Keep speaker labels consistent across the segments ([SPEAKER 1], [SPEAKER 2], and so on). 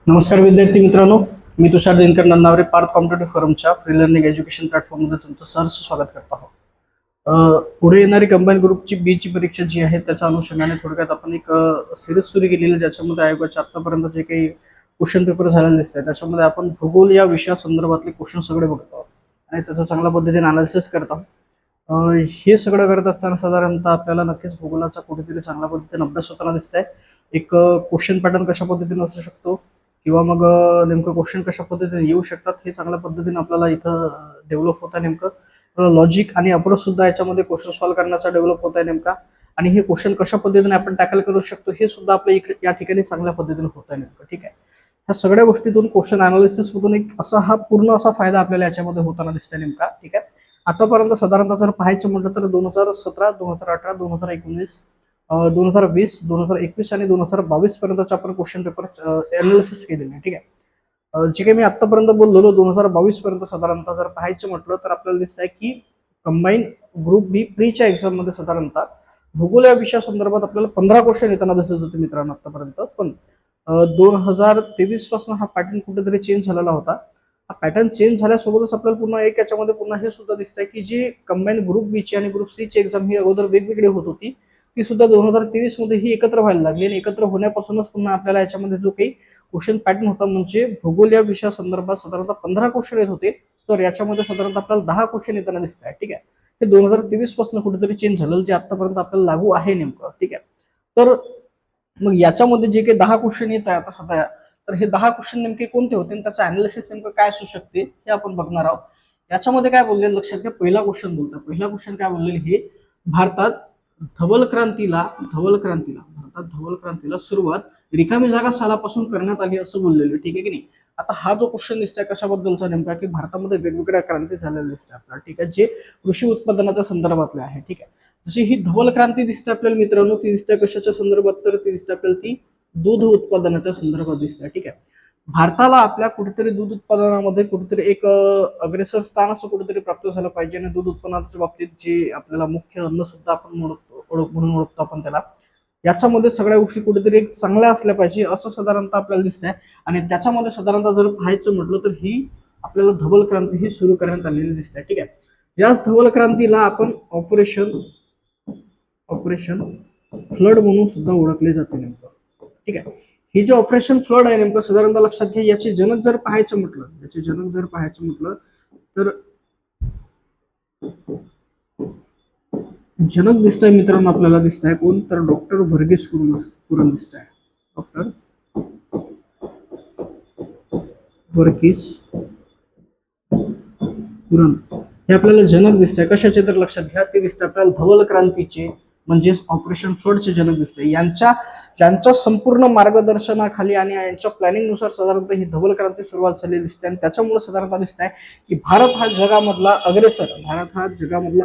[SPEAKER 1] नमस्कार विद्यार्थी मित्रांनो, मी तुषार दिनकर नन्नावरे पार्थ कॉम्पिटेटिव्ह फॉरमच्या फ्री लर्निंग एज्युकेशन प्लॅटफॉर्ममध्ये तुमचं सहर्ष स्वागत करत आहोत. पुढे येणारी कंबाईन ग्रुपची बी ची परीक्षा जी आहे त्याच्या अनुषंगाने थोडक्यात आपण एक सिरीज सुरू केलेली आहे, ज्याच्यामध्ये आयोगाचे आतापर्यंत जे काही क्वेश्चन पेपर झालेले दिसत आहे त्याच्यामध्ये आपण भूगोल या विषयासंदर्भातले क्वेश्चन सगळे बघतो आहोत आणि त्याचं चांगल्या पद्धतीने अनालिसिस करत आहोत. हे सगळं करत असताना साधारणतः आपल्याला नक्कीच भूगोलाचा कुठेतरी चांगल्या पद्धतीने अभ्यास होताना दिसत आहे. एक क्वेश्चन पॅटर्न कशा पद्धतीने असू शकतो किंवा मग नेमकं क्वेश्चन कशा पद्धतीने येऊ शकतात हे चांगल्या पद्धतीने आपल्याला इथं डेव्हलप होत आहे. नेमकं लॉजिक आणि अप्रोच सुद्धा याच्यामध्ये क्वेश्चन सॉल्व्ह करण्याचा डेव्हलप होत आहे नेमका, आणि हे क्वेश्चन कशा पद्धतीने आपण टॅकल करू शकतो हे सुद्धा आपल्या या ठिकाणी चांगल्या पद्धतीने होत आहे नेमकं. ठीक आहे, ह्या सगळ्या गोष्टीतून क्वेश्चन अनालिसिस मधून एक असा हा पूर्ण असा फायदा आपल्याला याच्यामध्ये होताना दिसतोय नेमका. ठीक आहे, आतापर्यंत साधारणतः जर पाहायचं म्हटलं तर 2017, 2018, 2019, 2020, 2021 आणि 2022 पर्यंतचे आपण क्वेश्चन पेपर अनालिसिस केलेले आहे. ठीक आहे, जे काही मी आतापर्यंत बोललो 2022 पर्यंत साधारणतः जर पाहायचं म्हटलं तर आपल्याला दिसत आहे की कंबाईन ग्रुप बी प्रीच्या एक्झाम मध्ये साधारणतः भूगोल या विषयासंदर्भात आपल्याला 15 क्वेश्चन येताना दिसत होते मित्रांनो आतापर्यंत. पण 2023 पासून हा पॅटर्न कुठेतरी चेंज झालेला होता. हा पॅटर्न चेंज झाल्यासोबतच आपल्याला पुन्हा एक याच्यामध्ये पुन्हा हे सुद्धा दिसतंय की जी कंबाईन ग्रुप बी ची आणि ग्रुप सी ची एक्झाम ही अगोदर वेगवेगळी होत होती, ती सुद्धा 2023 मध्ये ही एकत्र व्हायला लागली, आणि एकत्र होण्यापासूनच पुन्हा आपल्याला याच्यामध्ये जो काही क्वेश्चन पॅटर्न होता म्हणजे भूगोल या विषयासंदर्भात साधारणतः 15 क्वेश्चन येत होते, तर याच्यामध्ये साधारणतः आपल्याला 10 क्वेश्चन येताना दिसत आहे. ठीक आहे, हे 2023 पासून कुठेतरी चेंज झालं जे आतापर्यंत आपल्याला लागू आहे नेमकं. ठीक आहे, तर मग याच्यामध्ये जे काही 10 क्वेश्चन येत आहे आता सध्या, तर हे 10 क्वेश्चन नेमके कोणते होते आणि त्याचं अनालिसिस नेमकं काय असू शकते हे आपण बघणार आहोत. याच्यामध्ये काय बोलले लक्षात घ्या, पहिला क्वेश्चन बोलतो. पहिला क्वेश्चन काय बोललेले, हे भारतात धवल क्रांतीला सुरुवात रिकामी जागा सालापासून करण्यात आली असं बोललेलं. ठीक आहे की नाही. आता हा जो क्वेश्चन दिसतोय कशाबद्दलचा नेमका, की भारतामध्ये वेगवेगळ्या क्रांती झालेल्या दिसतात आपल्याला. ठीक आहे, जे कृषी उत्पादनाच्या संदर्भातले आहे. ठीक आहे, जशी ही धवल क्रांती दिसते आपल्याला मित्रांनो, ती दिसते कशाच्या संदर्भात, तर ती दिसते आपल्याला ती दूध उत्पादनाच्या संदर्भात दिसते. ठीक आहे, भारताला आपल्या कुठेतरी दूध उत्पादनामध्ये कुठेतरी एक अग्रेसर स्थान असं कुठेतरी प्राप्त झालं पाहिजे, आणि दूध उत्पादनाच्या बाबतीत जे आपल्याला मुख्य अन्न सुद्धा आपण म्हणून ओळखतो आपण त्याला, याच्यामध्ये सगळ्या गोष्टी कुठेतरी एक चांगल्या असल्या पाहिजे असं साधारणतः आपल्याला दिसतंय. आणि त्याच्यामध्ये साधारणतः जर पाहायचं म्हटलं तर ही आपल्याला धवल क्रांती ही सुरू करण्यात आलेली दिसते. ठीक आहे, याच धवल क्रांतीला आपण ऑपरेशन फ्लड म्हणून सुद्धा ओळखले जाते नेमकं. ठीक आहे, हे जे ऑपरेशन फ्लड आहे नेमकं साधारणतः लक्षात घ्या, याचे जनक जर पाहायचं म्हटलं तर जनक दिसतंय मित्रांनो आपल्याला दिसतंय कोण, तर डॉक्टर व्हर्गीस कुरन दिसतंय. डॉक्टर व्हर्गीस कुरन हे आपल्याला जनक दिसतंय. कशाचे तर लक्षात घ्या, ते दिसतंय आपल्याला धवल क्रांतीचे म्हणजेच ऑपरेशन फ्लडचे जनक दिसते. यांच्या संपूर्ण मार्गदर्शनाखाली आणि यांच्या प्लॅनिंग नुसार साधारणतः ही धवल क्रांती सुरुवात झालेली दिसते, आणि त्याच्यामुळे साधारणतः दिसत आहे की भारत हा जगामधला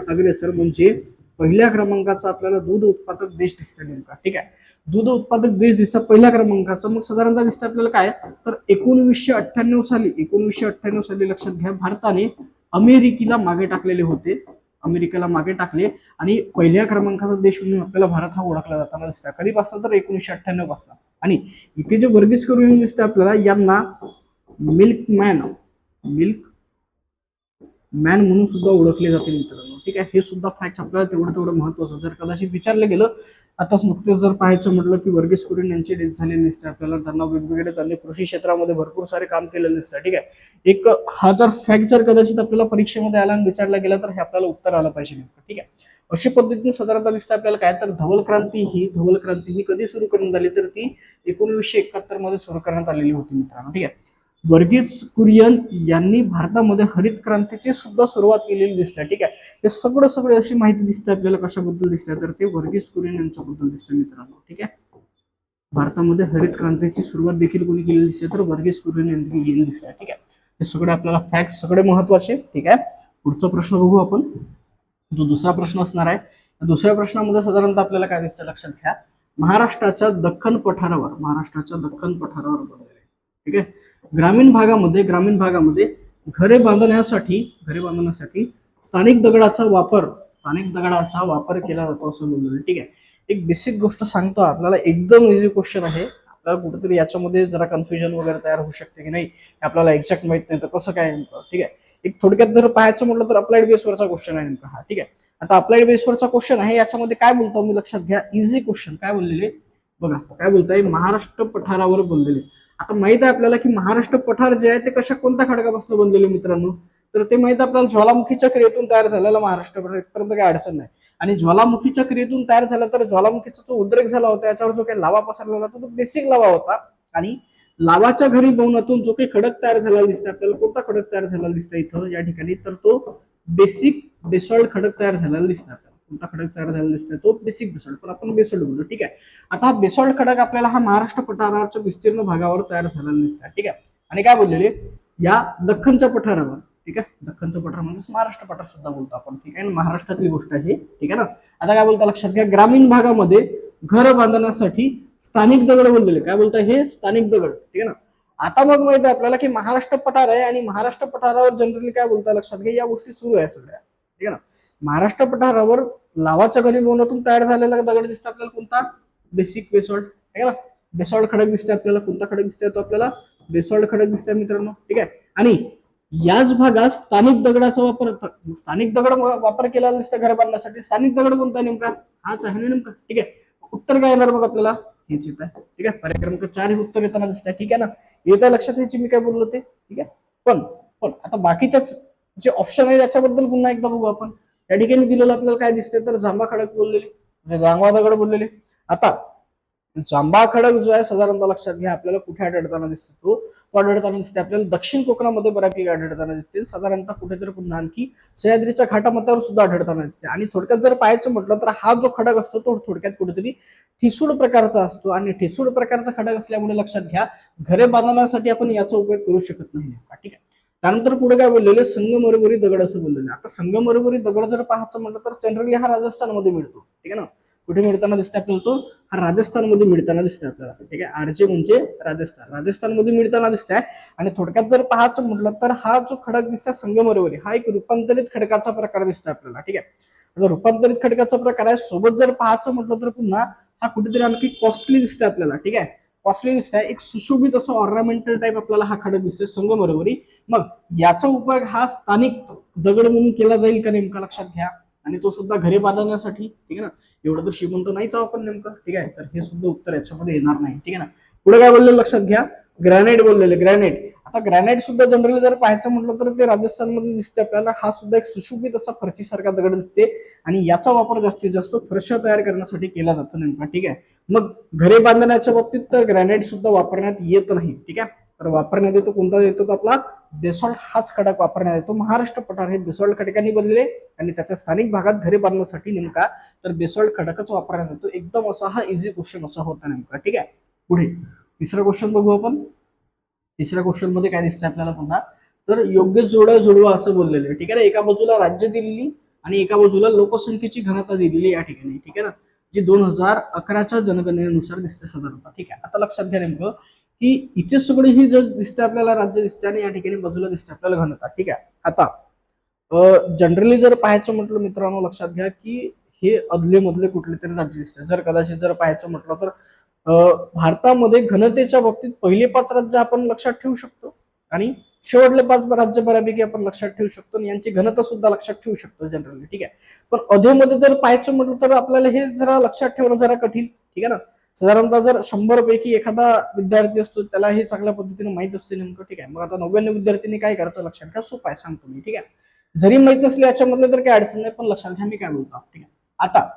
[SPEAKER 1] अग्रेसर म्हणजे पहिल्या क्रमांकाचा आपल्याला दूध उत्पादक देश दिसतो नेमका. ठीक आहे, दूध उत्पादक देश दिसतं पहिल्या क्रमांकाचा. मग साधारणतः दिसतं आपल्याला काय, तर 1998 साली लक्षात घ्या, भारताने अमेरिकेला मागे टाकले आणि पहिल्या क्रमांकाचा देश म्हणून आपल्याला भारत हा ओळखला जाताना दिसतो. कधीपासून तर 1998 पासून. आणि इथे जे वर्गीस करून दिसतं आपल्याला, यांना मिल्क मॅन म्हणून सुद्धा ओळखले जाते मित्रांनो. ठीक आहे, हे सुद्धा फॅक्ट आपल्याला तेवढं महत्वाचं. जर कदाचित विचारलं गेलं आताच नुकतेच जर पाहायचं म्हटलं की वर्गीस कुरियन यांची डेथ झालेली दिसते आपल्याला, त्यांना वेगवेगळे त्यांनी कृषी क्षेत्रामध्ये भरपूर सारे काम केलेले दिसतं. ठीक आहे, एक हा जर फॅक्ट जर कदाचित आपल्याला परीक्षेमध्ये आला आणि विचारला गेला तर हे आपल्याला उत्तर आलं पाहिजे. ठीक आहे, अशी पद्धतीने साधारणतः दिसतं आपल्याला काय, तर धवल क्रांती ही कधी सुरू करण्यात आली, तर ती 1971 मध्ये सुरू करण्यात आलेली होती मित्रांनो. ठीक आहे, वर्गीस कुरियन यांनी भारतामध्ये हरित क्रांतीची सुद्धा सुरुवात केलेली दिसते. ठीक आहे, हे सगळं अशी माहिती दिसते आपल्याला कशाबद्दल दिसते, तर ते वर्गीस कुरियन यांच्याबद्दल दिसते मित्रांनो. ठीक आहे, भारतामध्ये हरित क्रांतीची सुरुवात देखील कोणी केलेली दिसते, तर वर्गीस कुरियन यांनी केलेली दिसते. ठीक आहे, हे सगळे आपल्याला फॅक्ट सगळे महत्वाचे. ठीक आहे, पुढचा प्रश्न बघू आपण, जो दुसरा प्रश्न असणार आहे. दुसऱ्या प्रश्नामध्ये साधारणतः आपल्याला काय दिसतं लक्षात घ्या, महाराष्ट्राच्या दख्खन पठारावर बनलेले. ठीक आहे, ग्रामीण भागामध्ये घरे बांधण्यासाठी स्थानिक दगडाचा वापर केला जातो असं बोललेलं. ठीक आहे, एक बेसिक गोष्ट सांगतो आपल्याला, एकदम इझी क्वेश्चन आहे. आपल्याला कुठेतरी याच्यामध्ये जरा कन्फ्युजन वगैरे तयार होऊ शकते की नाही, आपल्याला एक्झॅक्ट माहित नाही तर कसं काय नेमकं. ठीक आहे, एक थोडक्यात जर पाहायचं म्हटलं तर अप्लाइड बेसवरचा क्वेश्चन आहे नेमका हा. ठीक आहे, आता अप्लाइड बेसवरचा क्वेश्चन आहे, याच्यामध्ये काय बोलतो मी लक्षात घ्या, इझी क्वेश्चन काय बोललेले बघा, काय बोलताय, महाराष्ट्र पठारावर बोललेले. आता माहित आहे आपल्याला की महाराष्ट्र पठार जे आहे ते कशा कोणत्या खडकापासून बनलेले मित्रांनो, तर ते माहित आपल्याला ज्वालामुखीच्या क्रियेतून तयार झालेला महाराष्ट्र पठार, इथपर्यंत काही अडचण नाही. आणि ज्वालामुखीच्या क्रियेतून तयार झाला तर ज्वालामुखीचा जो उद्रेक झाला होता याच्यावर जो काही लावा पसरलेला होता तो बेसिक लावा होता. आणि लावाच्या घनीभवनातून जो काही खडक तयार झालेला दिसतोय आपल्याला, कोणता खडक तयार झालेला दिसतोय इथं या ठिकाणी, तर तो बेसिक बेसॉल्ट खडक तयार झालेला दिसतोय आपल्याला. कोणता खडक तयार झालेला दिसतोय, तो बेसिक बेसॉल्ट, पण आपण बेसॉल्ट बोलतो. ठीक आहे, आता हा बेसॉल्ट खडक आपल्याला हा महाराष्ट्र पठाराच्या विस्तीर्ण भागावर तयार झालेला दिसतोय. ठीक आहे, आणि काय बोललेले, या दख्खनच्या पठारावर, ठीक आहे, दख्खनचं पठार म्हणजे महाराष्ट्र पठार सुद्धा बोलतो आपण. ठीक आहे, महाराष्ट्रातली गोष्ट आहे. ठीक आहे ना, आता काय बोलता लक्षात घ्या, ग्रामीण भागामध्ये घर बांधण्यासाठी स्थानिक दगड बोललेले, काय बोलताय, हे स्थानिक दगड. ठीक आहे ना, आता मग माहिती आहे आपल्याला की महाराष्ट्र पठार आहे आणि महाराष्ट्र पठारावर जनरली काय बोलता लक्षात घ्या, या गोष्टी सुरू आहे सगळ्या. ठीक आहे ना, महाराष्ट्र पठारावर लावाच्या घनीभवनातून तयार झालेला दगड दिसतो आपल्याला, कोणता, बेसिक बेसॉल्ट. ठीक आहे ना, बेसॉल्ट खडक दिसतोय आपल्याला, कोणता खडक दिसतोय, तो आपल्याला बेसॉल्ट खडक दिसतोय मित्रांनो. ठीक आहे, आणि याच भागात स्थानिक दगडाचा वापर, स्थानिक दगड वापर केलेला दिसतं घर बांधण्यासाठी. स्थानिक दगड कोणता नेमका, हाच आहे ना नेमका. ठीक आहे, उत्तर काय येणार मग आपल्याला, हेच येत आहे. ठीक आहे, पर्याय क्रमांक 4 हे उत्तर येताना दिसत आहे. ठीक आहे ना, येत आहे लक्षात याची मी काय बोललो ते. ठीक आहे, पण पण आता बाकीच्या जे ऑप्शन आहे त्याच्याबद्दल पुन्हा एकदा बघू आपण. या ठिकाणी दिलेलं आपल्याला काय दिसतंय, तर जांभा खडक बोललेले, म्हणजे जांभा दगड बोललेले. आता जांभा खडक जो आहे साधारणतः लक्षात घ्या आपल्याला कुठे आढळताना दिसतो, तो आढळताना दिसते आपल्याला दक्षिण कोकणामध्ये बऱ्यापैकी आढळताना दिसते, साधारणतः कुठेतरी पुन्हा आणखी सह्याद्रीच्या घाटामतावर सुद्धा आढळताना दिसते. आणि थोडक्यात जर पाहायचं म्हटलं तर हा जो खडक असतो तो थोडक्यात कुठेतरी ठिसूळ प्रकारचा असतो, आणि ठिसूळ प्रकारचा खडक असल्यामुळे लक्षात घ्या घरे बांधण्यासाठी आपण याचा उपयोग करू शकत नाही. ठीक आहे, त्यानंतर पुढे काय बोललेले, संगमरवरी दगड असं बोललेले. आता संगमरवरी दगड जर पाहायचं म्हटलं तर जनरली हा राजस्थानमध्ये मिळतो. ठीक आहे ना, कुठे मिळताना दिसतोय आपल्याला, तो हा राजस्थानमध्ये मिळताना दिसतोय आपल्याला. ठीक आहे, आरजे म्हणजे राजस्थानमध्ये मिळताना दिसतंय. आणि थोडक्यात जर पाहायचं म्हटलं तर हा जो खडक दिसतोय संगमरवरी, हा एक रूपांतरित खडकाचा प्रकार दिसतोय आपल्याला. ठीक आहे, आता रूपांतरित खडकाचा प्रकार आहे, सोबत जर पाहायचं म्हटलं तर पुन्हा हा कुठेतरी आणखी कॉस्टली दिसतोय आपल्याला. ठीक आहे, कॉस्टली दिसतंय, एक सुशोभित असं ऑर्नामेंटल टाईप आपल्याला हा खडक दिसतोय संगमरवरी. मग याचा उपयोग हा स्थानिक दगड म्हणून केला जाईल का नेमका, लक्षात घ्या, आणि तो सुद्धा घरे बांधण्यासाठी. ठीक आहे ना, एवढं तर श्रीमंत नाहीच आपण नेमकं. ठीक आहे, तर हे सुद्धा उत्तर याच्यामध्ये येणार नाही. ठीक आहे ना, पुढे काय बोललेलं लक्षात घ्या, ग्रॅनाइट बोललेले, ग्रॅनाइट. आता ग्रॅनाइट सुद्धा जनरली जर पाहायचं म्हटलं तर ते राजस्थानमध्ये दिसते आपल्याला. हा सुद्धा एक सुशोभित असा फरशीसारखा दगड दिसते, आणि याचा वापर जास्तीत जास्त फरशा तयार करण्यासाठी केला जातो नेमका. ठीक आहे, मग घरे बांधण्याच्या बाबतीत तर ग्रॅनाइट सुद्धा वापरण्यात येत नाही. ठीक आहे, तर वापरण्यात येतो कोणता येतो, तो आपला बेसॉल्ट हाच खडक वापरण्यात येतो. महाराष्ट्र पठार हे बेसॉल्ट खडकांनी बनले, आणि त्याच्या स्थानिक भागात घरे बांधण्यासाठी नेमका तर बेसॉल्ट खडकच वापरण्यात येतो. एकदम असा हा इझी क्वेश्चन असा होता नेमका. ठीक आहे, पुढे तिसरा क्वेश्चन बघू आपण. तिसऱ्या क्वेश्चन मध्ये काय दिसतंय आपल्याला पुन्हा, तर योग्य जोड्या जुळवा असं बोललेलं. ठीक आहे ना, एका बाजूला राज्य दिलेली आणि एका बाजूला लोकसंख्येची घनता दिलेली या ठिकाणी. ठीक आहे ना, जी 2011च्या जनगणनेनुसार दिसते साधारणतः. ठीक आहे, आता लक्षात घ्या नेमकं की इथे सगळे ही जग दिसते आपल्याला, राज्य दिसते, आणि या ठिकाणी बाजूला दिसते आपल्याला घनता. ठीक आहे, आता जनरली जर पाहायचं म्हटलं मित्रांनो, लक्षात घ्या की हे अदले मधले कुठले तरी राज्य दिसते. जर कदाचित जर पाहायचं म्हटलं तर भारतामध्ये घनतेच्या बाबतीत पहिले 5 राज्य आपण लक्षात ठेवू शकतो, आणि शेवटले 5 राज्य बऱ्यापैकी आपण लक्षात ठेवू शकतो, आणि यांची घनता सुद्धा लक्षात ठेवू शकतो जनरली. ठीक आहे, पण अधेमध्ये जर पाहायचं म्हटलं तर आपल्याला हे जरा लक्षात ठेवणं जरा कठीण. ठीक आहे ना, साधारणतः जर 100 पैकी एखादा विद्यार्थी असतो त्याला हे चांगल्या पद्धतीने माहित असते नेमकं. ठीक आहे, मग आता 99 विद्यार्थ्यांनी काय करायचं लक्षात घ्या, सोपं आहे, सांगतो मी. ठीक आहे, जरी माहित नसले याच्यामधलं तर काही अडचण नाही, पण लक्षात घ्या मी काय बोलतो. ठीक आहे, आता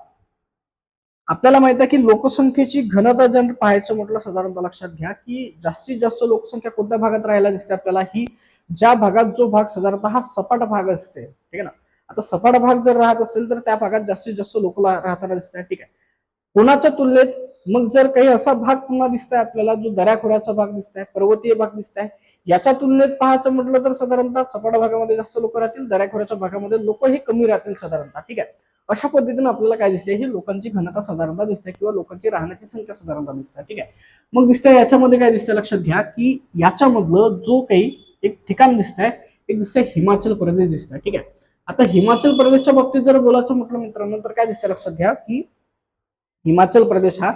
[SPEAKER 1] आपल्याला माहित आहे की लोकसंख्येची घनता जर पाहायचं म्हटलं साधारणतः लक्षात घ्या की जास्तीत जास्त लोकसंख्या कोणत्या भागात राहायला दिसते आपल्याला, ही ज्या भागात जो भाग साधारणतः हा सपाट भाग असते. ठीक आहे ना, आता सपाट भाग जर राहत असेल तर त्या भागात जास्तीत जास्त लोक राहताना दिसतात. ठीक आहे, कोणाच्या तुलनेत मग जर काही असा भाग पुन्हा दिसतोय आपल्याला जो दऱ्याखोऱ्याचा भाग दिसतोय, पर्वतीय भाग दिसतोय, याच्या तुलनेत पाहायचं म्हटलं तर साधारणतः सपाट भागामध्ये जास्त लोक राहतील, दऱ्याखोऱ्याच्या भागामध्ये लोक हे कमी राहतील साधारणतः. ठीक आहे, अशा पद्धतीने आपल्याला काय दिसते, ही लोकांची घनता साधारणतः दिसते, किंवा लोकांची राहण्याची संख्या साधारणतः दिसते. ठीक आहे, मग दिसतंय याच्यामध्ये काय दिसतंय लक्षात घ्या की याच्यामधलं जो काही एक ठिकाण दिसतंय, एक दिसतंय हिमाचल प्रदेश दिसतंय. ठीक आहे, आता हिमाचल प्रदेशच्या बाबतीत जर बोलायचं म्हटलं मित्रांनो तर काय दिसतंय लक्षात घ्या की हिमाचल प्रदेश हा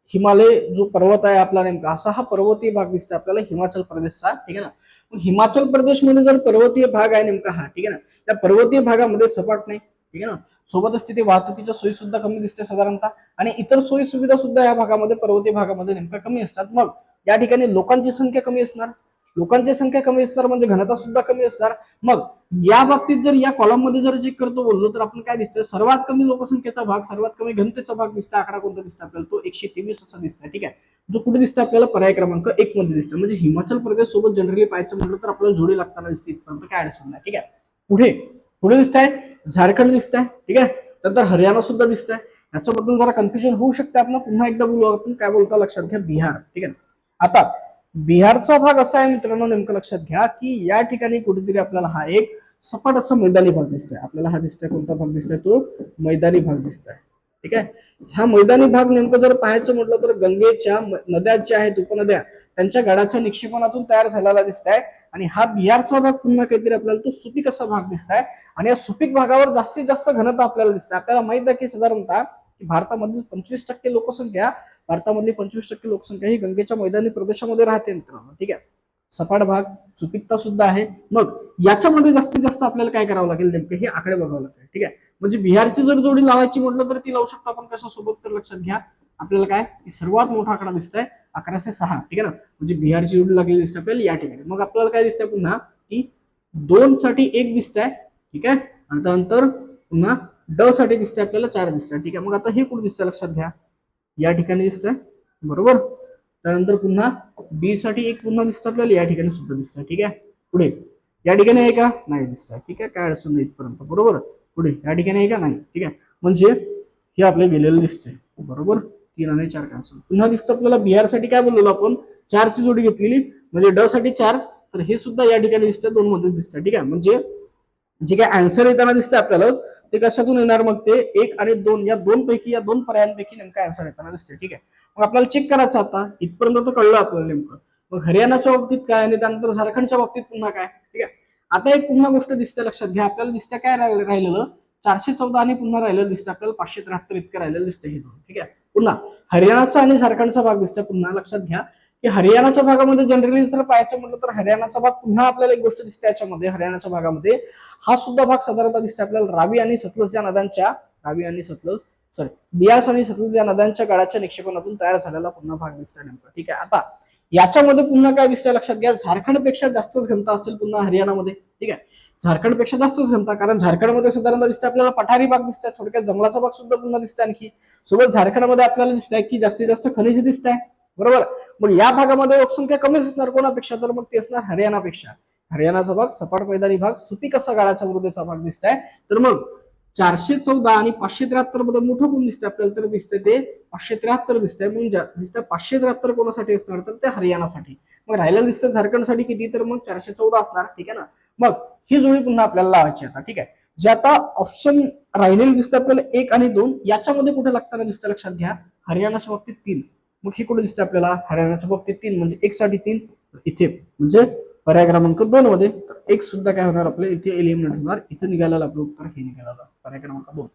[SPEAKER 1] हिमालय जो पर्वत आहे आपला नेमका असा हा पर्वतीय भाग दिसतोय आपल्याला हिमाचल प्रदेशचा, ठीक आहे ना. मग हिमाचल प्रदेशमध्ये जर पर्वतीय भाग आहे नेमका हा, ठीक आहे ना, त्या पर्वतीय भागामध्ये सपाट नाही, ठीक आहे ना. सोबतच तिथे वाहतुकीच्या सोयी सुद्धा कमी दिसते साधारणतः, आणि इतर सोयी सुविधा सुद्धा या भागामध्ये पर्वतीय भागामध्ये नेमका कमी असतात. मग या ठिकाणी लोकांची संख्या कमी असणार, लोकांची संख्या कमी असणार म्हणजे घनता सुद्धा कमी असणार. मग या बाबतीत जर या कॉलम मध्ये जर चेक करतो बोललो तर आपण काय दिसतं, सर्वात कमी लोकसंख्येचा भाग, सर्वात कमी घनतेचा भाग दिसतं. आकडा कोणता दिसतं आपल्याला, तो 123 असा दिसतोय, ठीक आहे. जो कुठे दिसतं आपल्याला, पर्याय क्रमांक 1 मध्ये दिसतं. म्हणजे हिमाचल प्रदेश सोबत जनरली पाहायचं म्हटलं तर आपल्याला जोडी लागताना दिसते, इथपर्यंत काय अडचण नाही, ठीक आहे. पुढे पुढे दिसतंय झारखंड दिसतंय, ठीक आहे. नंतर हरियाणा सुद्धा दिसतंय. याच्याबद्दल जरा कन्फ्युजन होऊ शकते आपलं, पुन्हा एकदा बोलू आपण काय बोलता, लक्षात घ्या बिहार, ठीक आहे. आता बिहारचा भाग असा आहे मित्रांनो, नेमकं लक्षात घ्या की या ठिकाणी कुठेतरी आपल्याला हा एक सपाट असा मैदानी भाग दिसतोय. आपल्याला हा दिसतोय कोणता भाग दिसतोय, तो मैदानी भाग दिसतोय, ठीक आहे. हा मैदानी भाग नेमकं जर पाहायचं म्हटलं तर गंगेच्या नद्या ज्या आहेत, उपनद्या, त्यांच्या गडाच्या निक्षेपणातून तयार झालेला दिसतंय. आणि हा बिहारचा भाग पुन्हा काहीतरी आपल्याला तो सुपीक असा भाग दिसतंय. आणि या सुपीक भागावर जास्तीत जास्त घनता आपल्याला दिसते. आपल्याला माहित आहे की साधारणतः भारतामधील 25% लोकसंख्या, भारतामधली 25% लोकसंख्या ही गंगेच्या मैदानी प्रदेशामध्ये राहते मित्रांनो, ठीक आहे. सपाट भाग, सुपीकता सुद्धा आहे. मग याच्यामध्ये जास्तीत जास्त आपल्याला काय करावं लागेल, नेमकं हे आकडे बघावं लागेल, ठीक आहे. म्हणजे बिहारची जर जोडी लावायची म्हटलं तर ती लावू शकतो आपण कशासोबत, तर लक्षात घ्या आपल्याला काय सर्वात मोठा आकडा दिसतोय 1106, ठीक आहे ना. म्हणजे बिहारची जोडी लागलेली दिसते आपल्याला या ठिकाणी. मग आपल्याला काय दिसतंय पुन्हा की 2 साठी 1 दिसतंय, ठीक आहे. आणि त्यानंतर पुन्हा ड साठी दिसतंय आपल्याला 4 दिसतंय, ठीक आहे. मग आता हे कुठे दिसतंय, लक्षात घ्या या ठिकाणी दिसतंय, बरोबर. त्यानंतर पुन्हा बी साठी 1 पुन्हा दिसतं आपल्याला या ठिकाणी सुद्धा दिसतंय, ठीक आहे. पुढे या ठिकाणी आहे का, नाही दिसतंय, ठीक आहे. काय अडचण नाही इथपर्यंत, बरोबर. पुढे या ठिकाणी आहे का, नाही, ठीक आहे. म्हणजे हे आपल्या गेलेलं दिसतंय, बरोबर. 3 आणि 4 कॅन्सल. पुन्हा दिसतं आपल्याला बिहारसाठी काय बोललो आपण, 4 ची जोडी घेतलेली, म्हणजे ड साठी 4, तर हे सुद्धा या ठिकाणी दिसतंय, 2 मध्येच दिसतंय, ठीक आहे. म्हणजे जे काय आन्सर येताना दिसतंय आपल्याला ते कशातून येणार, मग ते 1 आणि 2 या दोन पैकी, या दोन पर्यायांपैकी नेमका आन्सर येताना दिसतंय, ठीक आहे. मग आपल्याला चेक करायचं आता, इथपर्यंत तर कळलं आपल्याला नेमकं. मग हरियाणाच्या बाबतीत काय आणि त्यानंतर झारखंडच्या बाबतीत पुन्हा काय, ठीक आहे. आता एक पुन्हा गोष्ट दिसते, लक्षात घ्या आपल्याला दिसतं काय राहिलेलं, 414 आणि पुन्हा राहिलेलं दिसतं आपल्याला 573 इतकं राहिलेलं दिसतं हे दोन, ठीक आहे. पुन्हा हरियाणाचा आणि झारखंडचा भाग दिसतोय. पुन्हा लक्षात घ्या की हरियाणाच्या भागामध्ये जनरली जर पाहायचं म्हटलं तर हरियाणाचा भाग, पुन्हा आपल्याला एक गोष्ट दिसते याच्यामध्ये, हरियाणाच्या भागामध्ये हा सुद्धा भाग साधारणतः दिसते आपल्याला रावी आणि सतलज या नद्यांच्या, रावी आणि सतलज, सॉरी, बियास आणि सतलज या नद्यांच्या गडाच्या निक्षेपणातून तयार झालेला पुन्हा भाग दिसतोय नेमका, ठीक आहे. आता याच्यामध्ये पुन्हा काय दिसतंय, लक्षात घ्या झारखंडपेक्षा जास्तच घनता असेल पुन्हा हरियाणामध्ये, ठीक आहे. झारखंडपेक्षा जास्तच घनता, कारण झारखंडमध्ये साधारणतः दिसतं आपल्याला पठारी भाग दिसतात, थोडक्यात जंगलाचा भाग सुद्धा पुन्हा दिसतंय. आणखी सोबत झारखंडमध्ये आपल्याला दिसतंय की जास्तीत जास्त खनिज दिसत आहे, बरोबर. मग या भागामध्ये लोकसंख्या कमीच असणार कोणापेक्षा, तर मग ते असणार हरियाणापेक्षा. हरियाणाचा भाग सपाट मैदानी भाग, सुपीक असा गाळाच्या मृदेचा भाग दिसतंय. तर मग 414 आणि 573 मध्ये मोठं कोण दिसतंय आपल्याला, तर दिसतंय ते 573 दिसतंय. मग दिसतंय 573 कोणासाठी असणार, तर ते हरियाणासाठी. मग राहिलेलं दिसतं झारखंडसाठी किती, तर मग 414 असणार, ठीक आहे ना. मग ही जोडी पुन्हा आपल्याला लावायची आता, ठीक आहे. जे आता ऑप्शन राहिलेले दिसतं आपल्याला 1 आणि 2, याच्यामध्ये कुठे लागताना दिसतं, लक्षात घ्या हरियाणाच्या बाबतीत 3. मग हे कुठे दिसतं आपल्याला, हरियाणाच्या बाबतीत 3 म्हणजे 1 साठी 3 इथे, म्हणजे पर्याय क्रमांक 2 मध्ये. तर 1 सुद्धा काय होणार आपल्याला इथे एलिमिनेट होणार. इथे निघालेलं आपलं उत्तर हे निघालेलं पर्याय क्रमांक 2.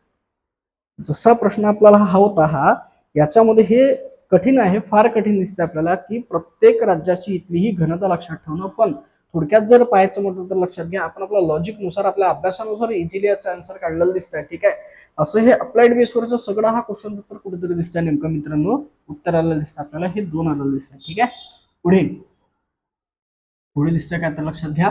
[SPEAKER 1] जसा प्रश्न आपल्याला हा होता, हा याच्यामध्ये हे कठीण आहे, फार कठीण दिसते आपल्याला की प्रत्येक राज्याची इथली ही घनता लक्षात ठेवणं. पण थोडक्यात जर पाहायचं म्हटलं तर लक्षात घ्या, आपण आपल्या लॉजिक नुसार, आपल्या अभ्यासानुसार इझिली याचा आन्सर काढलेलं दिसतंय, ठीक आहे. असं हे अप्लाइड बेसवरचं सगळं हा क्वेश्चन पेपर कुठेतरी दिसतंय नेमकं मित्रांनो, उत्तर आलेलं दिसतं आपल्याला, हे 2 आलेलं दिसतंय, ठीक आहे. पुढे पुढे दिसतंय काय, तर लक्षात घ्या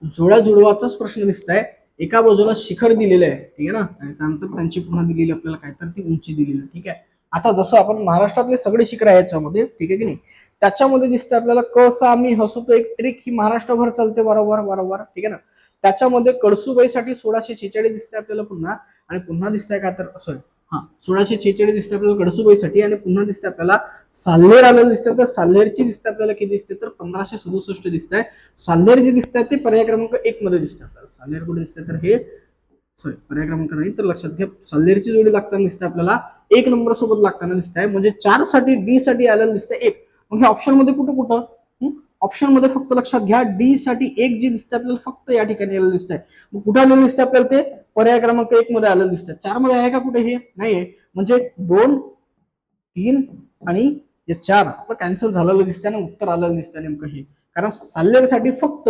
[SPEAKER 1] जुळ्या जुळवाचाच प्रश्न दिसतंय. एका बाजूला शिखर दिलेलं आहे, ठीक आहे ना, आणि त्यानंतर त्यांची पुन्हा दिलेली आपल्याला काय, तर ती उंची दिलेली, ठीक आहे. आता जसं आपण महाराष्ट्रातले सगळे शिखर आहे याच्यामध्ये, ठीक आहे की नाही, त्याच्यामध्ये दिसतं आपल्याला क सा मी हसतो एक ट्रिक ही महाराष्ट्रभर चालते, बरोबर बरोबर, ठीक आहे ना. त्याच्यामध्ये कळसुबाईसाठी 1646 दिसते आपल्याला पुन्हा, आणि पुन्हा दिसतंय काय, तर सॉरी, हा 1646 दिसते आपल्याला कळसुबाईसाठी, आणि पुन्हा दिसते आपल्याला साल्हेर आलेलं दिसतं. तर साल्हेरची दिसते आपल्याला किती दिसते, तर 1567 दिसत आहे. साल्हेर जे दिसत आहे ते पर्याय क्रमांक 1 मध्ये दिसते आपल्याला. साल्हेर कुठे दिसते, तर हे सॉरी पर्याय क्रमांक नाही, तर लक्षात घ्या साल्हेरची जोडी लागताना दिसते आपल्याला 1 नंबर सोबत लागताना दिसत आहे. म्हणजे 4 साठी डी साठी आलेलं दिसतं 1. मग हे ऑप्शन मध्ये कुठं कुठं, ऑप्शन मध्ये फक्त लक्षात घ्या डी साठी 1 जी दिसते आपल्याला फक्त या ठिकाणी आलेलं दिसतंय. मग कुठे आलेलं दिसतं आपल्याला, ते पर्याय क्रमांक 1 मध्ये आलेलं दिसतं. 4 मध्ये आहे का कुठे, हे नाहीये. म्हणजे 2, 3, आणि हे 4 आपलं कॅन्सल झालेलं दिसतंय आणि उत्तर आलेलं दिसतंय नेमकं हे. कारण साल्हेरसाठी फक्त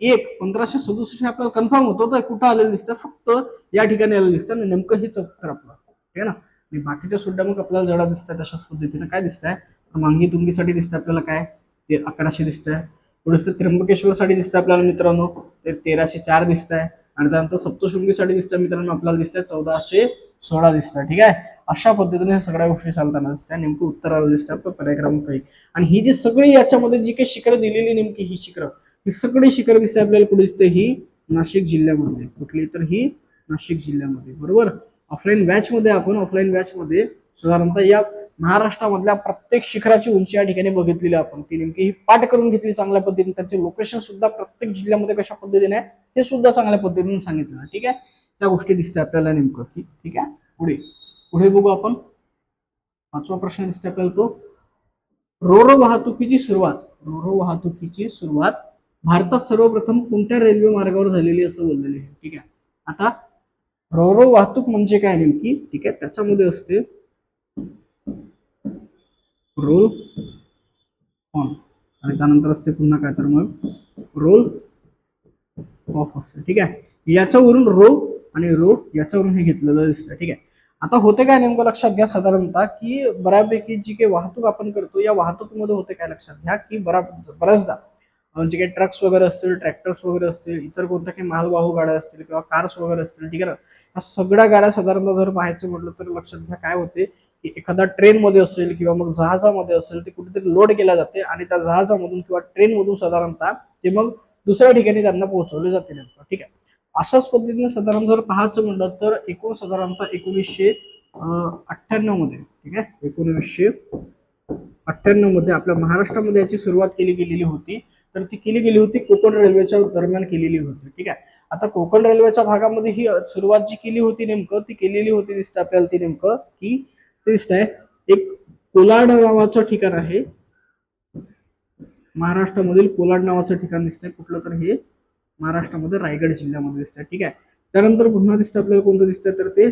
[SPEAKER 1] 1567 हे आपल्याला कन्फर्म होतं तर कुठं आलेलं दिसतं, फक्त या ठिकाणी आलेलं दिसतं आणि नेमकं हेच उत्तर आपलं, ठीक आहे ना. आणि बाकीच्या सुद्धा मग आपल्याला जडा दिसतात तशाच पद्धतीने काय दिसतंय, मांगी तुंगीसाठी दिसतंय आपल्याला काय, ते 1100 दिसतंय. थोडंसं त्र्यंबकेश्वरसाठी दिसतंय आपल्याला मित्रांनो ते 1304 दिसतंय. आणि त्यानंतर सप्तशृंगीसाठी दिसतंय मित्रांनो आपल्याला दिसतंय 1416 दिसतंय, ठीक आहे. अशा पद्धतीने सगळ्या गोष्टी चालताना दिसतात. नेमकं उत्तर आलं दिसतं आपलं पर्याय क्रमांक 1. आणि ही जी सगळी याच्यामध्ये जी काही शिखरं दिलेली नेमकी ही शिखरं, ही सगळी शिखरं दिसते आपल्याला कुठे दिसते, ही नाशिक जिल्ह्यामध्ये. कुठली तर ही नाशिक जिल्ह्यामध्ये, बरोबर. ऑफलाईन बॅच मध्ये साधारणतः या महाराष्ट्रामधल्या प्रत्येक शिखराची उंची या ठिकाणी बघितलेली आपण, ती नेमकी ही पाठ करून घेतली चांगल्या पद्धतीने. त्यांचे लोकेशन सुद्धा प्रत्येक जिल्ह्यामध्ये कशा पद्धतीने आहे हे सुद्धा चांगल्या पद्धतीने सांगितलं, ठीक आहे. त्या गोष्टी दिसतात आपल्याला नेमकं, ठीक आहे. पुढे पुढे बघू आपण. 5वा प्रश्न दिसतोय आपल्याला तो, रोरो वाहतुकीची सुरुवात भारतात सर्वप्रथम कोणत्या रेल्वे मार्गावर झालेली असं बोललेले आहे, ठीक आहे. आता रोरो वाहतूक म्हणजे काय नेमकी, ठीक आहे. त्याच्यामध्ये असते रोल ऑन आणि त्यानंतर असते पुन्हा काय तर मग रोल ऑफ असते, ठीक आहे. याच्यावरून रो आणि रो याच्यावरून हे घेतलेलं दिसतं, ठीक आहे. आता होते काय नेमकं लक्षात घ्या साधारणतः, की बऱ्यापैकी जी काही वाहतूक आपण करतो या वाहतुकीमध्ये होते काय लक्षात घ्या, की बऱ्याचदा जे काही ट्रक्स वगैरे असतील, ट्रॅक्टर्स वगैरे असतील, इतर कोणत्या काही मालवाहू गाड्या असतील किंवा कार्स वगैरे असतील, ठीक आहे ना. या सगळ्या गाड्या साधारणतः जर पाहायचं म्हटलं तर लक्षात घ्या काय होते, की एखादा ट्रेनमध्ये असेल किंवा मग जहाजामध्ये असेल ते कुठेतरी लोड केल्या जाते आणि त्या जहाजामधून किंवा ट्रेनमधून साधारणतः ते मग दुसऱ्या ठिकाणी त्यांना पोहोचवले जाते नेमकं, ठीक आहे. अशाच पद्धतीने साधारण जर पाहायचं म्हटलं तर एकूण साधारणतः 1998 मध्ये, ठीक आहे, 1998 मध्ये आपल्या महाराष्ट्रामध्ये याची सुरुवात केली गेलेली होती. तर ती केली गेली होती कोकण रेल्वेच्या दरम्यान केलेली होती, ठीक आहे. आता कोकण रेल्वेच्या भागामध्ये ही सुरुवात जी केली होती नेमकं ती केलेली होती दिसतं आपल्याला, ती नेमकं की ते दिसत आहे एक कोलाड नावाचं ठिकाण आहे. महाराष्ट्रामधील कोलाड नावाचं ठिकाण दिसतंय, कुठलं तर हे महाराष्ट्रामध्ये रायगड जिल्ह्यामध्ये दिसतंय, ठीक आहे. त्यानंतर पुन्हा दिसतं आपल्याला कोणतं दिसतंय तर ते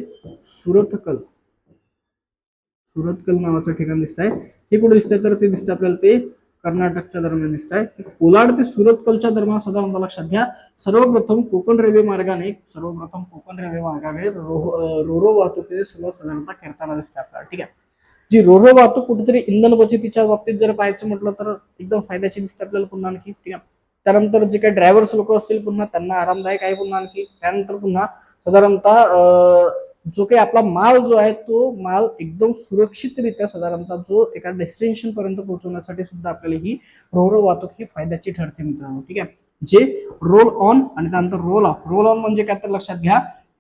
[SPEAKER 1] सुरतकल नावाचं ठिकाण दिसतंय. हे कुठे दिसतंय तर ते दिसतं आपल्याला ते कर्नाटकच्या दरम्यान दिसतंय. कोलाड ते सुरतकलच्या दरम्यान साधारणतः लक्षात घ्या सर्वप्रथम कोकण रेल्वे मार्गाने रोरो वाहतुकीची सुरुवात साधारणतः करताना दिसते आपल्याला, ठीक आहे. जी रोरो वाहतूक कुठेतरी इंधन बचतीच्या बाबतीत जर पाहायचं म्हटलं तर एकदम फायद्याची दिसते आपल्याला पुन्हा आणखी, ठीक आहे. त्यानंतर जे काही ड्रायव्हर्स लोक असतील पुन्हा त्यांना आरामदायक आहे पुन्हा आणखी. त्यानंतर पुन्हा साधारणतः जो काही आपला माल जो आहे तो माल एकदम सुरक्षितरित्या साधारणतः जो एका डेस्टिनेशन पर्यंत पोहोचवण्यासाठी सुद्धा आपल्याला ही रोरो वाहतूक ही फायद्याची ठरते मित्रांनो, ठीक आहे. जे रोल ऑन आणि त्यानंतर रोल ऑन म्हणजे काय तर लक्षात घ्या,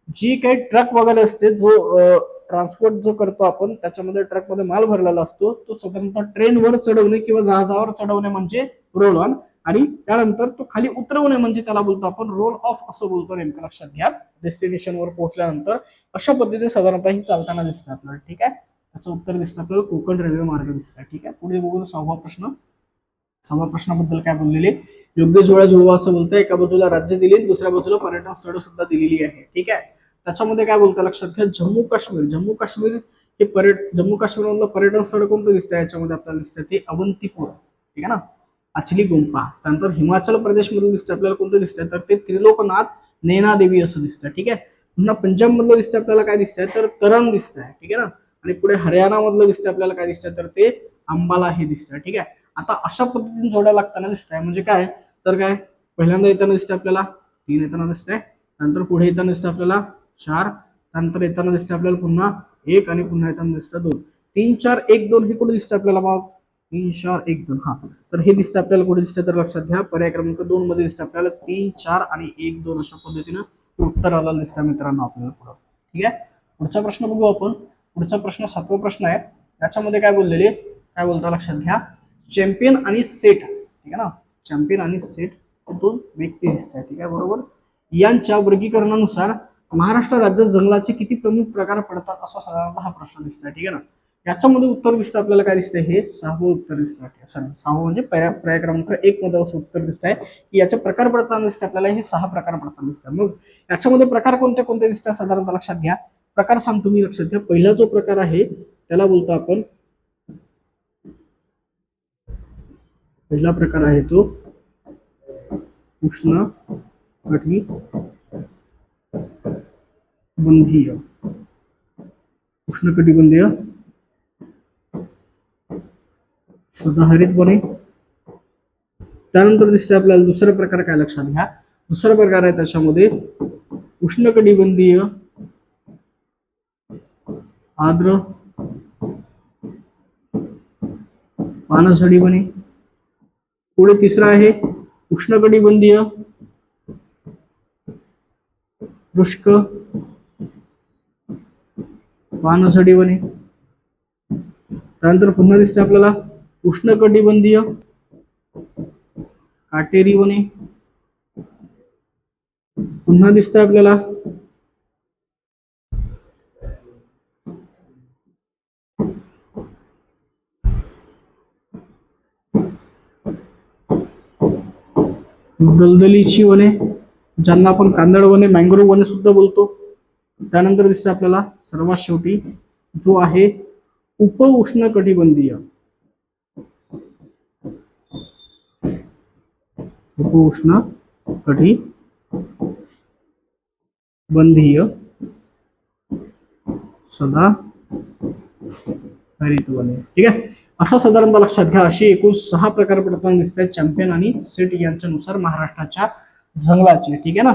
[SPEAKER 1] जी काही ट्रक वगैरे असते जो ट्रान्सपोर्ट जो करतो आपण त्याच्यामध्ये ट्रकमध्ये माल भरलेला असतो तो साधारणतः ट्रेनवर चढवणे किंवा जहाजावर चढवणे म्हणजे रोल ऑन, आणि त्यानंतर तो खाली उतरवणे म्हणजे त्याला बोलतो आपण रोल ऑफ असं बोलतो नेमकं, लक्षात घ्या. डेस्टिनेशनवर पोहोचल्यानंतर अशा पद्धतीने साधारणतः ही चालताना दिसतं आपल्याला, ठीक आहे. त्याचं उत्तर दिसतं आपल्याला कोकण रेल्वे मार्ग दिसतं, ठीक आहे. पुढे बघू 6वा प्रश्न. 6व्या प्रश्नाबद्दल काय बोललेले, योग्य जोड्या जुळवा असं बोलतंय. एका बाजूला राज्य दिली दुसऱ्या बाजूला पर्यटन स्थळ सुद्धा दिलेली आहे, ठीक आहे. त्याच्यामध्ये काय बोलतं लक्षात घ्या, जम्मू काश्मीर हे जम्मू काश्मीर मधलं पर्यटन स्थळ कोणतं दिसतं याच्यामध्ये आपल्याला दिसतं ते अवंतीपूर, ठीक आहे ना, अचली गुंफा. त्यानंतर हिमाचल प्रदेश मधलं दिसतं आपल्याला कोणतं दिसतंय तर ते त्रिलोकनाथ नैना देवी असं दिसतं, ठीक आहे. पुन्हा पंजाब मधलं दिसतं आपल्याला काय दिसतंय तर तरण दिसतंय, ठीक आहे ना. आणि पुढे हरियाणा मधलं दिसतं आपल्याला काय दिसतंय तर ते अंबाला हे दिसतंय, ठीक आहे. आता अशा पद्धतीने जोड्या लागताना दिसतंय म्हणजे काय तर काय, पहिल्यांदा येताना दिसतंय आपल्याला 3 येताना दिसतंय, नंतर पुढे येताना दिसतं आपल्याला 4, त्यानंतर येताना दिसतं आपल्याला पुन्हा 1 आणि पुन्हा येताना दिसतं 2. 3 4 1 2 हे कुठे दिसतं आपल्याला मग 3 4 1 2, हा तर हे दिसतं आपल्याला कुठे दिसतं तर लक्षात घ्या पर्याय क्रमांक 2 मध्ये दिसतं आपल्याला 3 4 आणि 1 2 अशा पद्धतीनं उत्तर आलं दिसतं मित्रांनो आपल्याला पुढं, ठीक आहे. पुढचा प्रश्न बघू आपण. पुढचा प्रश्न 7वा प्रश्न आहे. याच्यामध्ये काय बोललेले, काय बोलता लक्षात घ्या, चॅम्पियन आणि सेट, ठीक आहे ना, चॅम्पियन आणि सेट दोन व्यक्ती दिसतात, ठीक आहे, बरोबर. यांच्या वर्गीकरणानुसार महाराष्ट्र राज्यात जंगलाचे किती प्रमुख प्रकार पडतात असा साधारणतः हा प्रश्न दिसतोय, ठीक आहे ना. याच्यामध्ये उत्तर दिसतं आपल्याला काय दिसतंय हे 6वं उत्तर दिसतं, सॉरी 6वं म्हणजे पर्याय क्रमांक 1 मध्ये असं उत्तर दिसतंय की याचे प्रकार पडताना दिसते आपल्याला हे 6 प्रकार पडताना दिसतात. मग याच्यामध्ये प्रकार कोणते कोणते दिसतात साधारणतः लक्षात घ्या. प्रकार सांगतो मी, लक्षात घ्या. पहिला जो प्रकार आहे त्याला बोलतो आपण पहिला प्रकार आहे तो उष्ण कटिबंधीय. उष्णकटिबंधीय सदाहरित वने. त्यानंतर दिसते आपल्याला दुसरा प्रकार, काय लक्षात घ्या, दुसरा प्रकार आहे त्याच्यामध्ये उष्णकटिबंधीय आर्द्र पानझडी वने. पुढे तिसरा आहे उष्णकटिबंधीय शुष्क पानझडी वने. त्यानंतर पुन्हा दिसते आपल्याला उष्णकटिबंधीय काटेरी वने. पुन्हा दिसतं आपल्याला दलदलीची वने, ज्यांना आपण कांदळ वने, मँग्रोव्ह वने सुद्धा बोलतो. त्यानंतर दिसतं आपल्याला सर्वात शेवटी जो आहे उप उष्णकटिबंधीय सदा हरित वने. ठीक आहे, असं साधारणतः लक्षात घ्या. अशी एकूण 6 प्रकार पडताना दिसत आहेत चॅम्पियन आणि सेट यांच्यानुसार महाराष्ट्राच्या जंगलाचे. ठीक आहे ना,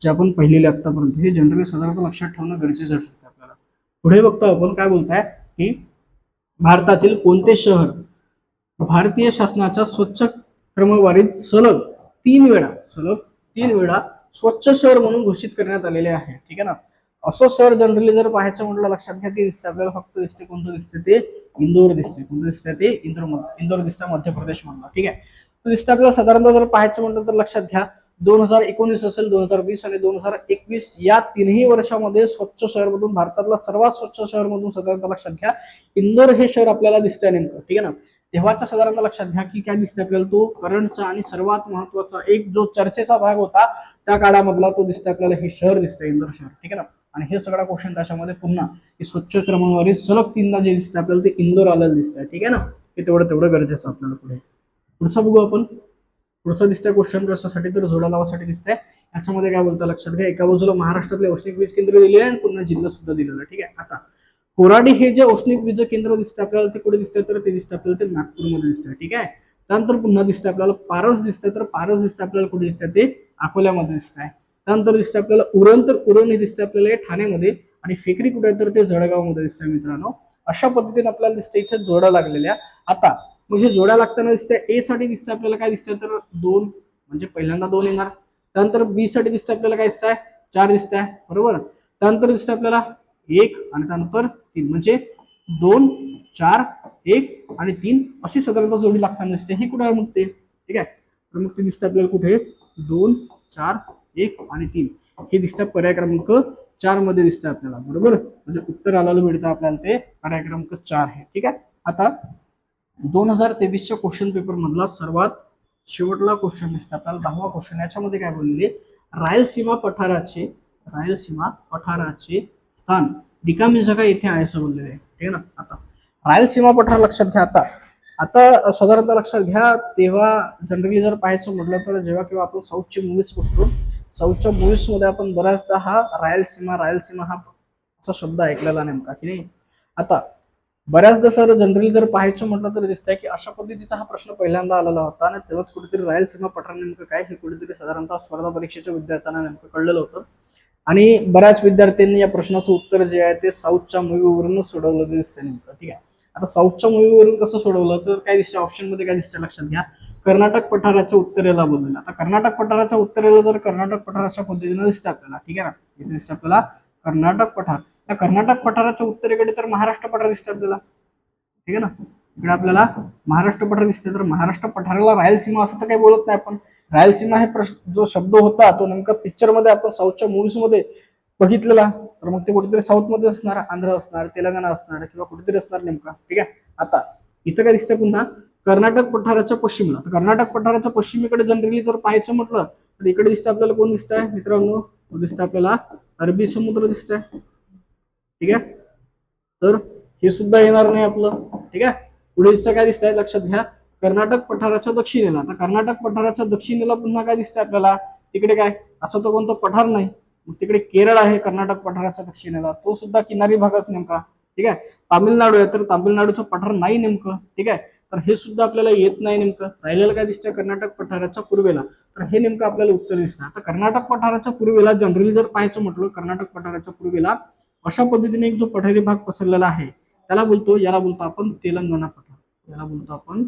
[SPEAKER 1] जे आपण पाहिलेले आतापर्यंत. हे जनरली साधारणतः लक्षात ठेवणं गरजेचं ठरतं आपल्याला. पुढे बघतो आपण काय बोलताय की भारतातील कोणते शहर भारतीय शासनाच्या स्वच्छ क्रमवारीत सलग 3 वेळा स्वच्छ शहर म्हणून घोषित करण्यात आलेले आहे. ठीक आहे ना. असं शहर जनरली जर पाहायचं म्हटलं लक्षात घ्या, ते दिसते आपल्याला, फक्त दिसते कोणतं दिसते ते इंदोर दिसते. कोणतं दिसते ते इंदोर दिसतं मध्य प्रदेश मधला. ठीक आहे, तो दिसतं आपल्याला. साधारणतः जर पाहायचं म्हटलं तर लक्षात घ्या 2019 असेल, 2020 आणि 2021 या 3ही वर्षामध्ये स्वच्छ शहर मधून भारतातला सर्वात स्वच्छ शहर मधून साधारणतः लक्षात घ्या इंदोर हे शहर आपल्याला दिसतंय नेमकं. ठीक आहे ना. तेव्हाचा साधारणतः लक्षात घ्या की काय दिसतंय आपल्याला, तो करंटचा आणि सर्वात महत्वाचा एक जो चर्चेचा भाग होता त्या काळामधला तो दिसतंय आपल्याला, हे शहर दिसतंय इंदोर शहर. ठीक आहे ना. आणि हे सगळा क्वेश्चन त्याच्यामध्ये पुन्हा स्वच्छ क्रमवारी सलग 3दा जे दिसतंय आपल्याला ते इंदोर आलेलं दिसतंय. ठीक आहे ना. हे तेवढं गरजेचं आपल्याला. पुढचा बघू आपण. पुढचा दिसतंय क्वेश्चन कशासाठी तर जोडा लावासाठी दिसतंय. याच्यामध्ये काय बोलतं लक्षात घ्या, एका बाजूला महाराष्ट्रातले औष्णिक वीज केंद्र दिलेले आहे आणि पुन्हा जिल्हा सुद्धा दिलेला आहे. ठीक आहे. आता कोराडी हे जे औष्णिक वीज केंद्र दिसतं आपल्याला ते कुठे दिसतंय तर ते दिसतं आपल्याला ते नागपूरमध्ये दिसतंय. ठीक आहे. त्यानंतर पुन्हा दिसतंय आपल्याला पारस दिसतंय, तर पारस दिसतं आपल्याला कुठे दिसतंय ते अकोल्यामध्ये दिसतंय. त्यानंतर दिसतं आपल्याला उरण, तर उरण हे दिसतं आपल्याला ठाण्यामध्ये. आणि फेकरी कुठे आहे तर ते जळगावमध्ये दिसतंय मित्रांनो. अशा पद्धतीने आपल्याला दिसतंय इथे जोड्या लागलेल्या. आता मग हे जोड्या लागताना दिसतंय ए साठी दिसतंय आपल्याला काय दिसतंय तर 2, म्हणजे पहिल्यांदा 2 येणार. त्यानंतर बी साठी दिसतंय आपल्याला काय दिसतंय 4 दिसतंय, बरोबर. त्यानंतर दिसतंय आपल्याला 1 आणि त्यानंतर 3, म्हणजे 2, 4, 1 आणि 3 अशी साधारणतः जोडी लागताना दिसते. हे कुठे आहे मग ते, ठीक आहे. तर मग ते दिसतं आपल्याला कुठे 2, 4, 1 आणि 3 हे दिसतं पर्याय क्रमांक 4 मध्ये दिसतं आपल्याला, बरोबर. म्हणजे उत्तर आलेलं मिळतं आपल्याला ते पर्याय क्रमांक 4 आहे. ठीक आहे. आता 2023च्या क्वेश्चन पेपर मधला सर्वात शेवटला क्वेश्चन दिसतं आपल्याला, 10वा क्वेश्चन. याच्यामध्ये काय बोललेले, रायलसीमा पठाराचे स्थान रिकामी जागा येथे आहे असं बोललेले आहे. ठीक आहे ना. आता रायलसीमा पठार लक्षात घ्या. आता साधारणतः लक्षात घ्या, तेव्हा जनरली जर पाहायचं म्हटलं तर जेव्हा केव्हा आपण साऊथची मूवीज बघतो, साऊथच्या मूवीज मध्ये आपण बऱ्याचदा हा रायलसीमा हा असा शब्द ऐकलेला नेमका की नाही. आता बऱ्याचदा सर जनरली जर पाहायचं म्हटलं तर दिसतंय की अशा पद्धतीचा हा प्रश्न पहिल्यांदा आलेला होता आणि तेव्हाच कुठेतरी रायलसीमा पठार नेमकं काय हे कुठेतरी साधारणतः स्पर्धा परीक्षेच्या विद्यार्थ्यांना नेमकं कळलेलं होतं. आणि बऱ्याच विद्यार्थ्यांनी या प्रश्नाचं उत्तर जे आहे ते साऊथच्या मूवीवरूनच सोडवलं दिसतंय नेमकं. ठीक आहे. आता साऊथच्या मूवीवरून कसं सोडवलं तर काय दिसतं ऑप्शन मध्ये, काय दिसतं लक्षात घ्या, कर्नाटक पठाराच्या उत्तरेला बोललेलं. आता कर्नाटक पठाराच्या उत्तरेला जर कर्नाटक पठार अशा पद्धतीने दिसतं आपल्याला. ठीक आहे ना. इथे दिसतं आपल्याला कर्नाटक पठार. त्या कर्नाटक पठाराच्या उत्तरेकडे तर महाराष्ट्र पठार दिसतं आपल्याला. ठीक आहे ना. इकडे आपल्याला महाराष्ट्र पठार दिसते. तर महाराष्ट्र पठाराला रायलसीमा असं तर काही बोलत नाही आपण. रायलसीमा हे जो शब्द होता तो नेमका पिक्चर मध्ये आपण साऊथच्या मूवीज मध्ये बघितलेला. तर मग ते कुठेतरी साऊथ मध्ये असणार, आंध्र असणार, तेलंगणा असणार किंवा कुठेतरी असणार नेमका. ठीक आहे. आता इथं काय दिसतंय पुन्हा कर्नाटक पठाराच्या पश्चिमेला. तर कर्नाटक पठाराच्या पश्चिमेकडे जनरली जर पाहायचं म्हटलं तर इकडे दिसतं आपल्याला कोण दिसतंय मित्रांनो, तो दिसतं आपल्याला अरबी समुद्र दिसतंय. ठीक आहे. तर हे सुद्धा येणार नाही आपलं. ठीक आहे. पुढे दिसतं काय दिसतंय लक्षात घ्या, कर्नाटक पठाराच्या दक्षिणेला. आता कर्नाटक पठाराच्या दक्षिणेला पुन्हा काय दिसतंय आपल्याला, तिकडे काय असं तो कोणतं पठार नाही. मग तिकडे केरळ आहे कर्नाटक पठाराच्या दक्षिणेला, तो सुद्धा किनारी भागच नेमका. ठीक आहे. तामिळनाडू आहे तर तामिळनाडूचं पठार नाही नेमकं. ठीक आहे. तर हे सुद्धा आपल्याला येत नाही नेमकं. राहिलेलं काय दिसतंय कर्नाटक पठाराच्या पूर्वेला, तर हे नेमकं आपल्याला उत्तर दिसतं. आता कर्नाटक पठाराच्या पूर्वेला जनरली जर पाहायचं म्हटलं, कर्नाटक पठाराच्या पूर्वेला अशा पद्धतीने एक जो पठारी भाग पसरलेला आहे त्याला बोलतो, याला बोलतो आपण तेलंगणा पठार. याला बोलतो आपण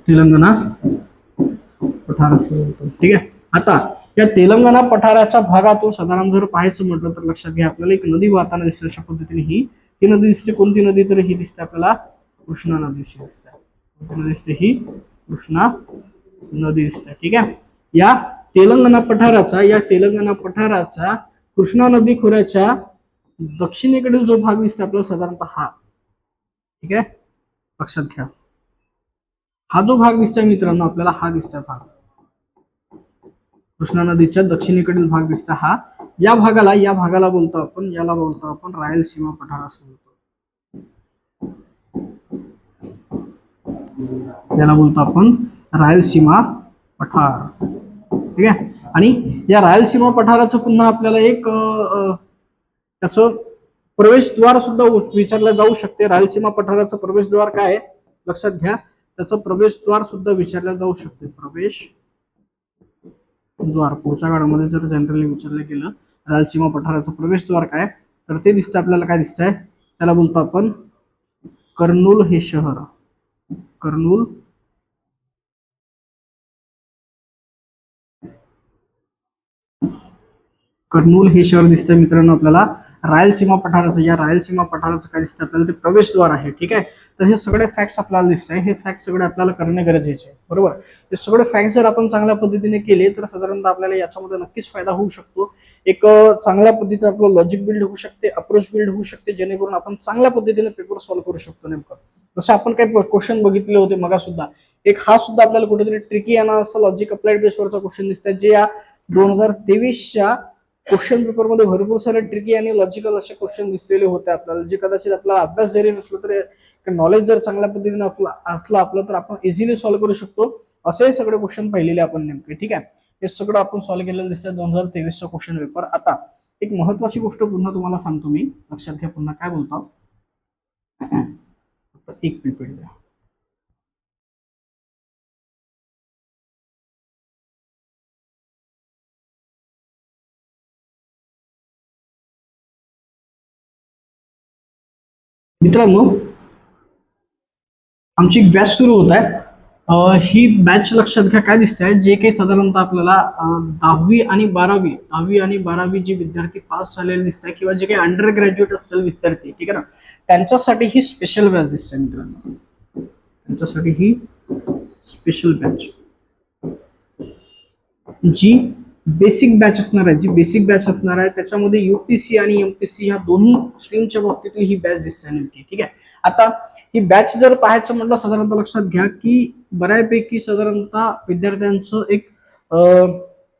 [SPEAKER 1] तेलंगणा पठार असं बोलतो. ठीक आहे. आता या तेलंगणा पठाराच्या भागातून साधारण जर पाहायचं म्हटलं तर लक्षात घ्या, आपल्याला एक नदी वाहताना दिसते अशा पद्धतीने. ही नदी दिसते. कोणती नदी, तर ही दिसते आपल्याला कृष्णा नदी दिसते. कोणती नदी दिसते, ही कृष्णा नदी दिसते. ठीक आहे. या तेलंगणा पठाराचा कृष्णा नदी खोऱ्याच्या दक्षिणेकडील जो भाग दिसतो आपल्याला साधारणतः हा. ठीक आहे. लक्षात घ्या, हा जो भाग दिसतोय मित्रांनो आपल्याला, हा दिसतोय भाग कृष्णा नदीच्या दक्षिणेकडील भाग दिसतो हा. या भागाला बोलतो आपण, याला बोलतो आपण रायलसीमा पठार असं बोलतो. याला बोलतो आपण रायलसीमा पठार. ठीक आहे. आणि या रायलसीमा पठाराचं पुन्हा आपल्याला एक त्याचं प्रवेशद्वार सुद्धा विचारलं जाऊ शकते. रायलसीमा पठाराचं प्रवेशद्वार काय आहे लक्षात घ्या, त्याचं प्रवेशद्वार सुद्धा विचारलं जाऊ शकते. प्रवेशद्वार पुढच्या काळामध्ये जर जनरली विचारलं गेलं रायलसीमा पठाराचं प्रवेशद्वार काय, तर ते दिसतं आपल्याला, काय दिसतंय, त्याला बोलतो आपण कर्नूल हे शहर. कर्नूल कर्नूल हे शहर दिसतंय मित्रांनो आपल्याला रायलसीमा पठाराचं. या रायलसीमा पठाराचं काय दिसतं आपल्याला, ते प्रवेशद्वार आहे. ठीक आहे. तर हे सगळे फॅक्ट्स आपल्याला दिसत आहे. हे फॅक्ट्स सगळे आपल्याला करणे गरजेचे आहे. बरोबर. हे सगळे फॅक्ट्स जर आपण चांगल्या पद्धतीने केले तर साधारणतः आपल्याला याच्यामध्ये नक्कीच फायदा होऊ शकतो. एक चांगल्या पद्धतीने आपलं लॉजिक बिल्ड होऊ शकते, अप्रोच बिल्ड होऊ शकते, जेणेकरून आपण चांगल्या पद्धतीने पेपर सॉल्व्ह करू शकतो. नेमकं जसं आपण काही क्वेश्चन बघितले होते मगा सुद्धा, एक हा सुद्धा आपल्याला कुठेतरी ट्रिकी आणि असं लॉजिक अप्लाइड बेसवरचा क्वेश्चन दिसतंय, जे या 2023च्या क्वेश्चन पेपर मध्ये भरपूर सारे ट्रिकी आणि लॉजिकल असे क्वेश्चन दिसलेले होते आपल्याला, जे कदाचित आपल्याला अभ्यास जरी नसलो तरी नॉलेज जर चांगल्या पद्धतीने असलं आपलं तर आपण इझिली सॉल्व्ह करू शकतो. असे सगळे क्वेश्चन पाहिलेले आपण नेमके. ठीक आहे. हे सगळं आपण सॉल्व्ह केलेलं दिसतं 2023चा क्वेश्चन पेपर. आता एक महत्वाची गोष्ट पुन्हा तुम्हाला सांगतो मी, लक्षात घ्या. पुन्हा काय बोलतो, एक मिनिट द्या. मित्रांनो आमची एक बॅच सुरू होत आहे. ही बॅच लक्षात घ्या काय दिसतंय, जे काही साधारणतः आपल्याला 10वी आणि 12वी जे विद्यार्थी पास झालेले दिसत आहे किंवा जे काही अंडर ग्रॅज्युएट असतील विद्यार्थी, ठीक आहे ना, त्यांच्यासाठी ही स्पेशल बॅच दिसते मित्रांनो. त्यांच्यासाठी ही स्पेशल बॅच जी बेसिक बॅच असणार आहे, त्याच्यामध्ये यूपीसी आणि एमपीसी या दोन्ही स्ट्रीमच्या बाबतीतली ही बॅच दिसते नेमकी. ठीक आहे. आता ही बॅच जर पाहायचं म्हटलं साधारणतः लक्षात घ्या की बऱ्यापैकी साधारणतः विद्यार्थ्यांचं एक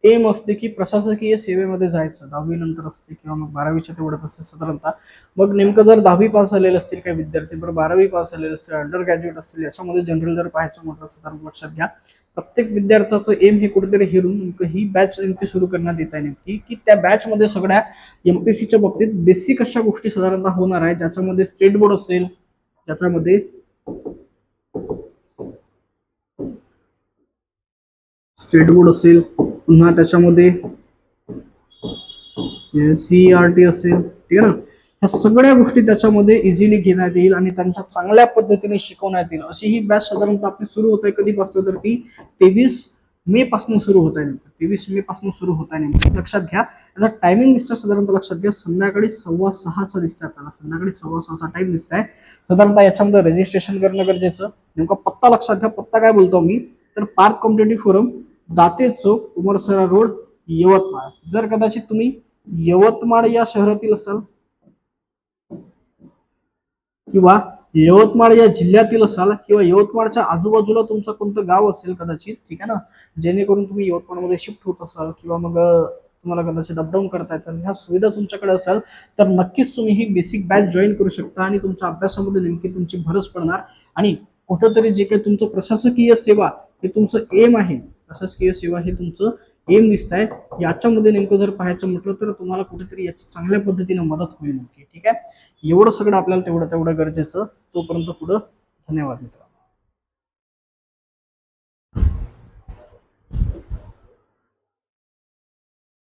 [SPEAKER 1] एम असते की प्रशासकीय सेवेमध्ये जायचं, 10वी नंतर असते किंवा मग 12वीच्या तेवढंच असते साधारणतः. मग नेमकं जर 10वी पास झालेले असतील काही विद्यार्थी, बरं 12वी पास झालेले असतील, अंडर ग्रॅज्युएट असतील, याच्यामध्ये जनरल जर पाहायचं म्हटलं साधारण लक्षात घ्या प्रत्येक विद्यार्थ्याचं एम हे कुठेतरी हिरून नेमकं ही बॅच नेमकी सुरू करण्यात येत आहे नेमकी, की त्या बॅच मध्ये सगळ्या एमपीसीच्या बाबतीत बेसिक अशा गोष्टी साधारणतः होणार आहे, ज्याच्यामध्ये स्टेट बोर्ड असेल, ज्याच्यामध्ये पुन्हा त्याच्यामध्ये सीईआरटी असेल. ठीक आहे ना. ह्या सगळ्या गोष्टी त्याच्यामध्ये इझिली घेण्यात येईल आणि त्यांच्या चांगल्या पद्धतीने शिकवण्यात येईल. अशी ही बॅच साधारणतः आपली सुरू होत आहे. कधीपासून, तर ती 23 मे पासून सुरू होत आहे. 23 मे पासून सुरू होत आहे नेमकं. लक्षात घ्या याचा टायमिंग दिसतं साधारणतः लक्षात घ्या, संध्याकाळी 6:15चा दिसतंय आपल्याला, संध्याकाळी 6:15चा टाइम दिसत आहे साधारणतः. याच्यामध्ये रजिस्ट्रेशन करणं गरजेचं. नेमका पत्ता लक्षात घ्या, पत्ता काय बोलतो मी, तर पार्थ कॉम्पिटेटिव्ह फोरम, दाते चौक, उमरसरा रोड, यवतमाळ. जर कदाचित तुम्ही यवतमाळ या शहरातील असाल किंवा यवतमाळ या जिल्ह्यातील असाल किंवा यवतमाळच्या आजूबाजूला तुमचं कोणतं गाव असेल कदाचित, ठीक आहे ना, जेणेकरून तुम्ही यवतमाळमध्ये शिफ्ट होत असाल किंवा मग तुम्हाला कदाचित अपडाऊन करता येतात, ह्या सुविधा तुमच्याकडे असेल तर नक्कीच तुम्ही ही बेसिक बॅच जॉईन करू शकता आणि तुमच्या अभ्यासामध्ये नेमकी तुमची भरच पडणार. आणि कुठंतरी जे काही तुमचं प्रशासकीय सेवा हे तुमचं एम आहे, प्रशासकीय सेवा हे तुमचं एम दिसत आहे, याच्यामध्ये नेमकं जर पाहायचं म्हटलं तर तुम्हाला कुठेतरी याची चांगल्या पद्धतीने मदत होईल नक्की. ठीक आहे, एवढं सगळं आपल्याला तेवढं गरजेचं. तोपर्यंत पुढं धन्यवाद मित्रांनो.